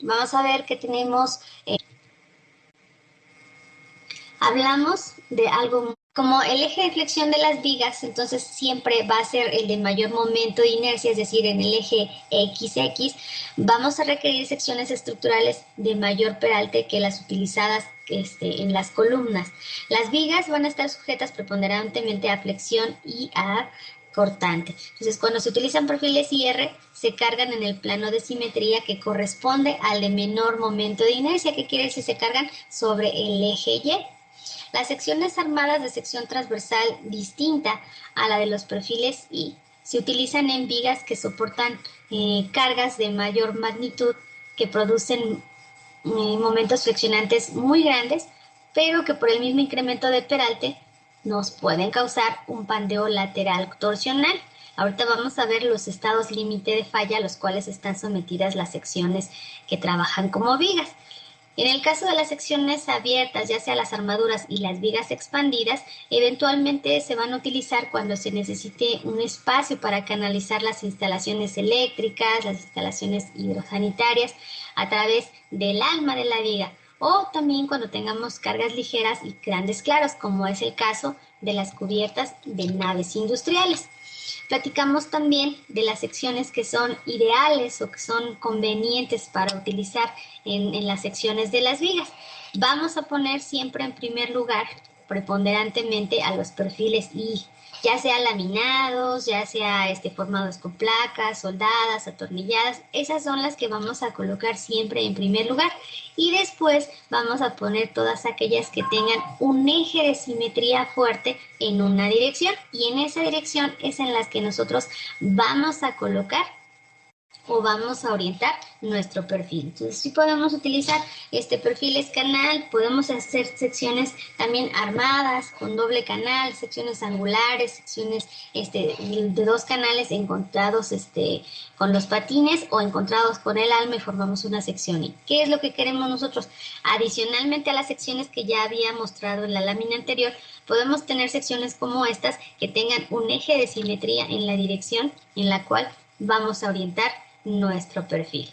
Vamos a ver que tenemos, hablamos de algo como el eje de flexión de las vigas, entonces siempre va a ser el de mayor momento de inercia, es decir, en el eje XX, vamos a requerir secciones estructurales de mayor peralte que las utilizadas en las columnas. Las vigas van a estar sujetas preponderantemente a flexión y a cortante. Entonces, cuando se utilizan perfiles IR, se cargan en el plano de simetría que corresponde al de menor momento de inercia. ¿Qué quiere decir? Se cargan sobre el eje Y. Las secciones armadas de sección transversal distinta a la de los perfiles I se utilizan en vigas que soportan cargas de mayor magnitud que producen momentos flexionantes muy grandes, pero que por el mismo incremento de peralte nos pueden causar un pandeo lateral torsional. Ahorita vamos a ver los estados límite de falla a los cuales están sometidas las secciones que trabajan como vigas. En el caso de las secciones abiertas, ya sea las armaduras y las vigas expandidas, eventualmente se van a utilizar cuando se necesite un espacio para canalizar las instalaciones eléctricas, las instalaciones hidrosanitarias a través del alma de la viga, o también cuando tengamos cargas ligeras y grandes claros, como es el caso de las cubiertas de naves industriales. Platicamos también de las secciones que son ideales o que son convenientes para utilizar en las secciones de las vigas. Vamos a poner siempre en primer lugar preponderantemente a los perfiles I, ya sea laminados, ya sea formados con placas, soldadas, atornilladas. Esas son las que vamos a colocar siempre en primer lugar. Y después vamos a poner todas aquellas que tengan un eje de simetría fuerte en una dirección. Y en esa dirección es en las que nosotros vamos a colocar o vamos a orientar nuestro perfil. Entonces, sí podemos utilizar perfiles canal, podemos hacer secciones también armadas con doble canal, secciones angulares, secciones de dos canales encontrados con los patines o encontrados con el alma y formamos una sección. ¿Y qué es lo que queremos nosotros? Adicionalmente a las secciones que ya había mostrado en la lámina anterior, podemos tener secciones como estas que tengan un eje de simetría en la dirección en la cual vamos a orientar nuestro perfil.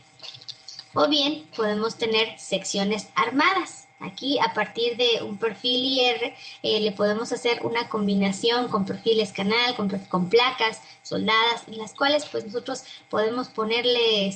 O bien podemos tener secciones armadas. Aquí a partir de un perfil IR le podemos hacer una combinación con perfiles canal, con placas soldadas, en las cuales pues nosotros podemos ponerle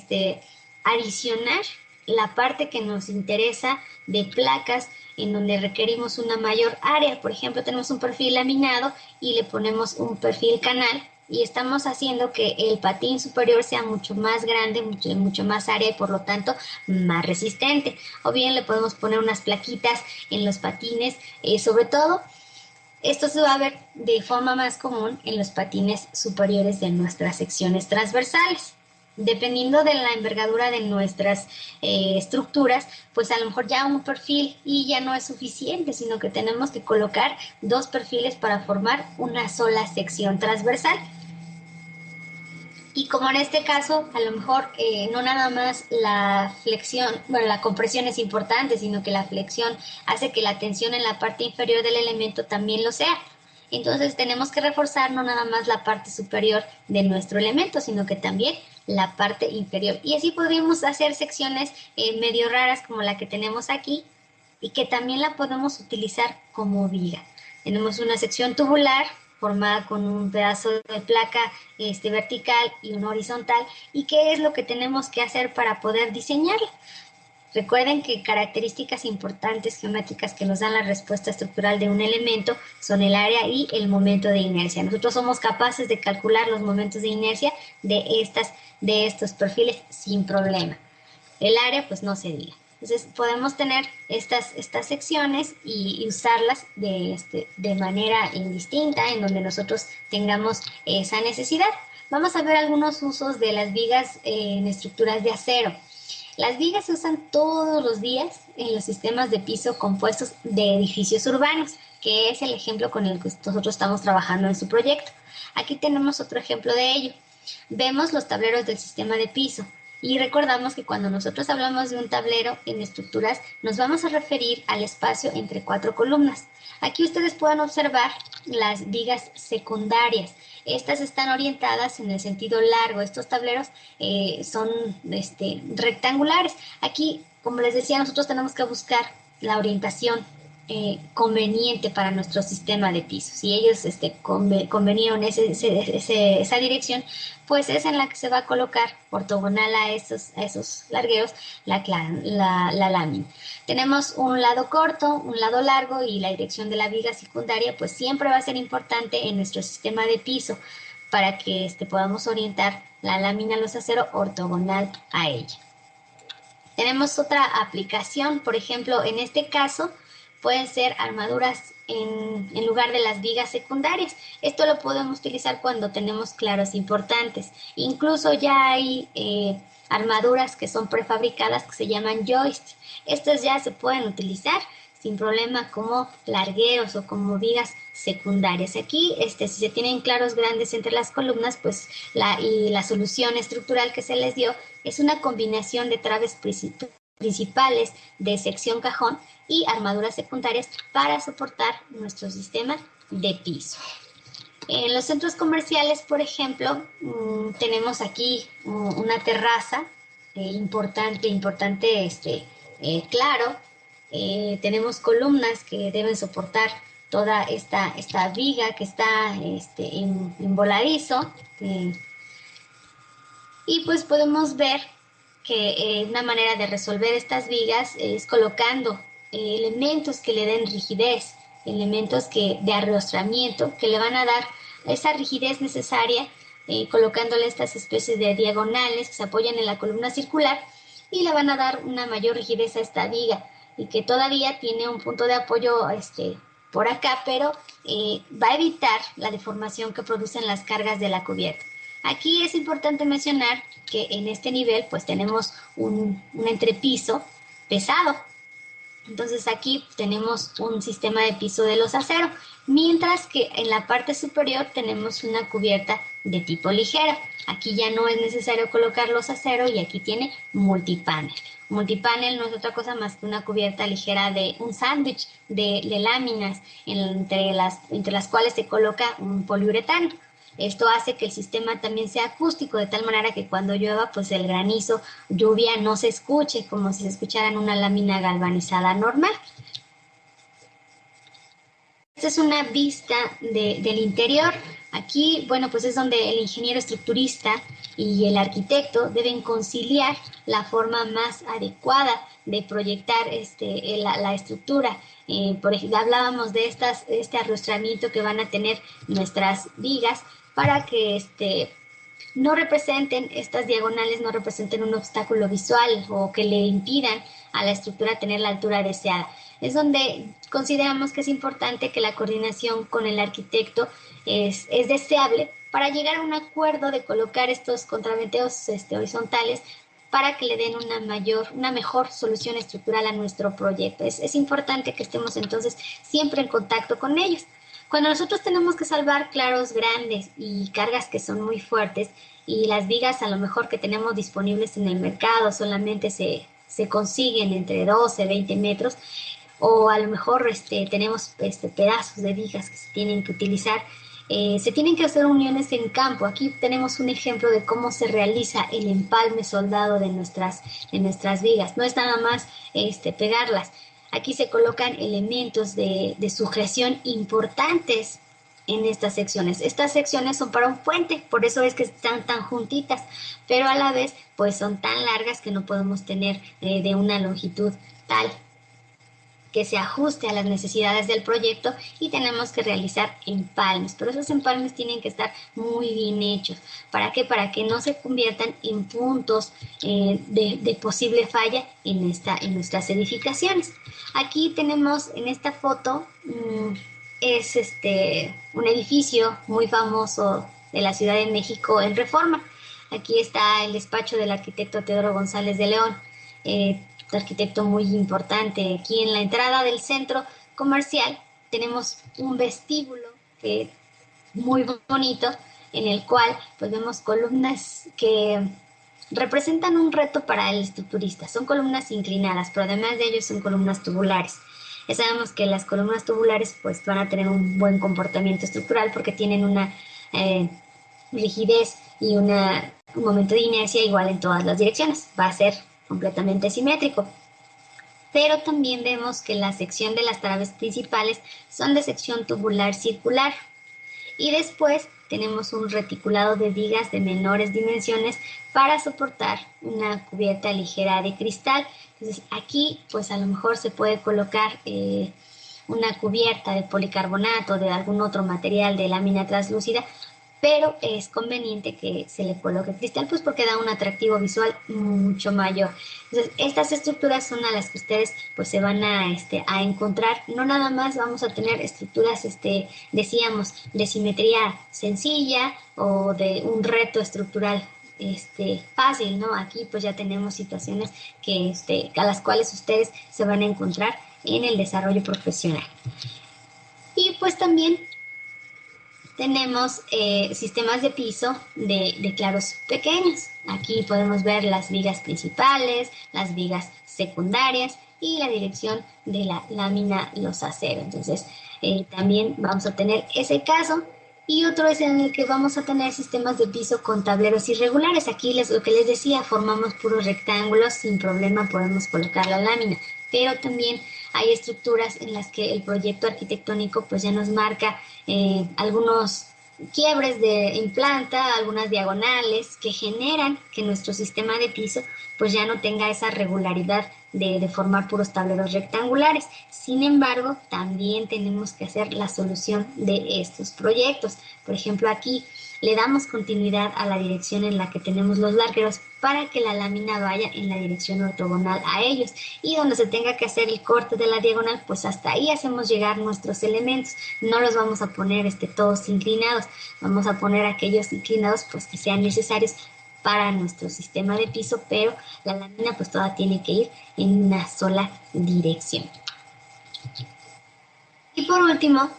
adicionar la parte que nos interesa de placas en donde requerimos una mayor área. Por ejemplo, tenemos un perfil laminado y le ponemos un perfil canal y estamos haciendo que el patín superior sea mucho más grande, mucho más área y por lo tanto más resistente. O bien le podemos poner unas plaquitas en los patines, sobre todo esto se va a ver de forma más común en los patines superiores de nuestras secciones transversales. Dependiendo de la envergadura de nuestras estructuras, pues a lo mejor ya un perfil y ya no es suficiente, sino que tenemos que colocar dos perfiles para formar una sola sección transversal. Y como en este caso, a lo mejor no nada más la flexión, bueno, la compresión es importante, sino que la flexión hace que la tensión en la parte inferior del elemento también lo sea. Entonces tenemos que reforzar no nada más la parte superior de nuestro elemento, sino que también la parte inferior. Y así podríamos hacer secciones medio raras como la que tenemos aquí y que también la podemos utilizar como viga. Tenemos una sección tubular formada con un pedazo de placa vertical y una horizontal. ¿Y qué es lo que tenemos que hacer para poder diseñarla? Recuerden que características importantes geométricas que nos dan la respuesta estructural de un elemento son el área y el momento de inercia. Nosotros somos capaces de calcular los momentos de inercia de estos perfiles sin problema. El área, pues no se diga. Entonces podemos tener estas secciones y usarlas de manera indistinta en donde nosotros tengamos esa necesidad. Vamos a ver algunos usos de las vigas en estructuras de acero. Las vigas se usan todos los días en los sistemas de piso compuestos de edificios urbanos, que es el ejemplo con el que nosotros estamos trabajando en su proyecto. Aquí tenemos otro ejemplo de ello. Vemos los tableros del sistema de piso. Y recordamos que cuando nosotros hablamos de un tablero en estructuras, nos vamos a referir al espacio entre 4 columnas. Aquí ustedes pueden observar las vigas secundarias. Estas están orientadas en el sentido largo. Estos tableros son rectangulares. Aquí, como les decía, nosotros tenemos que buscar la orientación conveniente para nuestro sistema de pisos. Si ellos convenieron esa dirección, pues es en la que se va a colocar ortogonal a esos largueros la lámina. Tenemos un lado corto, un lado largo, y la dirección de la viga secundaria pues siempre va a ser importante en nuestro sistema de piso para que podamos orientar la lámina los acero ortogonal a ella. Tenemos otra aplicación, por ejemplo, en este caso pueden ser armaduras en lugar de las vigas secundarias. Esto lo podemos utilizar cuando tenemos claros importantes. Incluso ya hay armaduras que son prefabricadas que se llaman joists. Estas ya se pueden utilizar sin problema como largueros o como vigas secundarias. Aquí, si se tienen claros grandes entre las columnas, pues la solución estructural que se les dio es una combinación de traves principales de sección cajón y armaduras secundarias para soportar nuestro sistema de piso. En los centros comerciales, por ejemplo, tenemos aquí una terraza importante, claro. Tenemos columnas que deben soportar toda esta viga que está en voladizo. Y pues podemos ver que una manera de resolver estas vigas es colocando elementos que le den rigidez, elementos de arrostramiento que le van a dar esa rigidez necesaria, colocándole estas especies de diagonales que se apoyan en la columna circular y le van a dar una mayor rigidez a esta viga, y que todavía tiene un punto de apoyo por acá, pero va a evitar la deformación que producen las cargas de la cubierta. Aquí es importante mencionar que en este nivel pues tenemos un entrepiso pesado. Entonces aquí tenemos un sistema de piso de los acero, mientras que en la parte superior tenemos una cubierta de tipo ligero. Aquí ya no es necesario colocar los aceros y aquí tiene multipanel. Multipanel no es otra cosa más que una cubierta ligera de un sándwich de láminas entre las cuales se coloca un poliuretano. Esto hace que el sistema también sea acústico, de tal manera que cuando llueva, pues el granizo, lluvia, no se escuche como si se escuchara en una lámina galvanizada normal. Esta es una vista del interior. Aquí, bueno, pues es donde el ingeniero estructurista y el arquitecto deben conciliar la forma más adecuada de proyectar la estructura. Por ejemplo, hablábamos de este arrostramiento que van a tener nuestras vigas para que no representen, estas diagonales no representen un obstáculo visual o que le impidan a la estructura tener la altura deseada. Es donde consideramos que es importante que la coordinación con el arquitecto es deseable para llegar a un acuerdo de colocar estos contraventeos horizontales para que le den una mejor solución estructural a nuestro proyecto. Es importante que estemos entonces siempre en contacto con ellos. Cuando nosotros tenemos que salvar claros grandes y cargas que son muy fuertes, y las vigas a lo mejor que tenemos disponibles en el mercado solamente se consiguen entre 12, 20 metros, o a lo mejor tenemos pedazos de vigas que se tienen que utilizar, se tienen que hacer uniones en campo. Aquí tenemos un ejemplo de cómo se realiza el empalme soldado de nuestras vigas. No es nada más pegarlas. Aquí se colocan elementos de sujeción importantes en estas secciones. Estas secciones son para un puente, por eso es que están tan juntitas, pero a la vez pues son tan largas que no podemos tener de una longitud tal que se ajuste a las necesidades del proyecto, y tenemos que realizar empalmes, pero esos empalmes tienen que estar muy bien hechos. ¿Para qué? Para que no se conviertan en puntos de posible falla en nuestras edificaciones. Aquí tenemos en esta foto, es un edificio muy famoso de la Ciudad de México en Reforma. Aquí está el despacho del arquitecto Teodoro González de León, arquitecto muy importante. Aquí en la entrada del centro comercial tenemos un vestíbulo muy bonito, en el cual pues vemos columnas que representan un reto para el estructurista. Son columnas inclinadas, pero además de ello son columnas tubulares. Ya sabemos que las columnas tubulares pues van a tener un buen comportamiento estructural porque tienen una rigidez y un momento de inercia igual en todas las direcciones. Va a ser completamente simétrico. Pero también vemos que la sección de las traves principales son de sección tubular circular. Y después tenemos un reticulado de vigas de menores dimensiones para soportar una cubierta ligera de cristal. Entonces aquí pues a lo mejor se puede colocar una cubierta de policarbonato o de algún otro material de lámina translúcida, pero es conveniente que se le coloque cristal pues porque da un atractivo visual mucho mayor. Entonces estas estructuras son a las que ustedes pues se van a encontrar. No nada más vamos a tener estructuras decíamos de simetría sencilla o de un reto estructural fácil, ¿no? Aquí pues ya tenemos situaciones que a las cuales ustedes se van a encontrar en el desarrollo profesional. Y pues también tenemos sistemas de piso de claros pequeños. Aquí podemos ver las vigas principales, las vigas secundarias y la dirección de la lámina los acero. Entonces también vamos a tener ese caso. Y otro es en el que vamos a tener sistemas de piso con tableros irregulares. Aquí lo que les decía, formamos puros rectángulos, sin problema podemos colocar la lámina. Pero también hay estructuras en las que el proyecto arquitectónico pues ya nos marca algunos quiebres en planta, algunas diagonales que generan que nuestro sistema de piso pues ya no tenga esa regularidad de formar puros tableros rectangulares. Sin embargo, también tenemos que hacer la solución de estos proyectos. Por ejemplo, aquí le damos continuidad a la dirección en la que tenemos los largueros para que la lámina vaya en la dirección ortogonal a ellos. Y donde se tenga que hacer el corte de la diagonal, pues hasta ahí hacemos llegar nuestros elementos. No los vamos a poner todos inclinados. Vamos a poner aquellos inclinados pues que sean necesarios para nuestro sistema de piso, pero la lámina pues toda tiene que ir en una sola dirección. Y por último,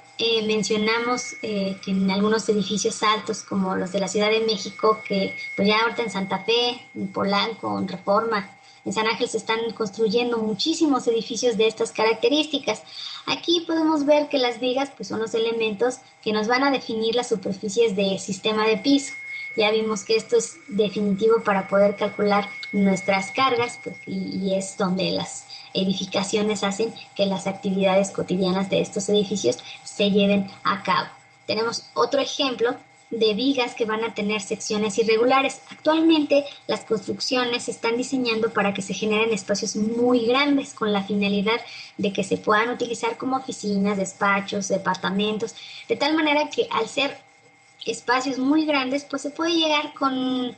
mencionamos que en algunos edificios altos como los de la Ciudad de México, que pues ya ahorita en Santa Fe, en Polanco, en Reforma, en San Ángel se están construyendo muchísimos edificios de estas características. Aquí podemos ver que las vigas pues son los elementos que nos van a definir las superficies de sistema de piso. Ya vimos que esto es definitivo para poder calcular nuestras cargas pues, y es donde las edificaciones hacen que las actividades cotidianas de estos edificios se lleven a cabo. Tenemos otro ejemplo de vigas que van a tener secciones irregulares. Actualmente las construcciones se están diseñando para que se generen espacios muy grandes con la finalidad de que se puedan utilizar como oficinas, despachos, departamentos, de tal manera que al ser espacios muy grandes, pues se puede llegar con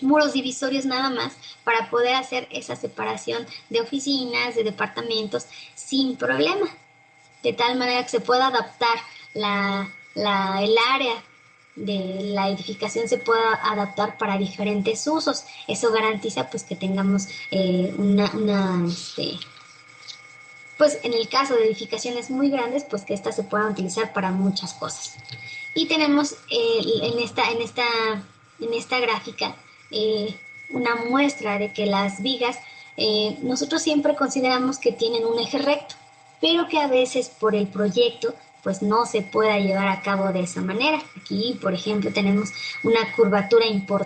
muros divisorios nada más para poder hacer esa separación de oficinas, de departamentos sin problema, de tal manera que se pueda adaptar el área de la edificación se pueda adaptar para diferentes usos. Eso garantiza pues que tengamos pues en el caso de edificaciones muy grandes, pues que éstas se puedan utilizar para muchas cosas. Y tenemos en esta gráfica una muestra de que las vigas nosotros siempre consideramos que tienen un eje recto, pero que a veces por el proyecto pues no se pueda llevar a cabo de esa manera. Aquí, por ejemplo, tenemos una curvatura importante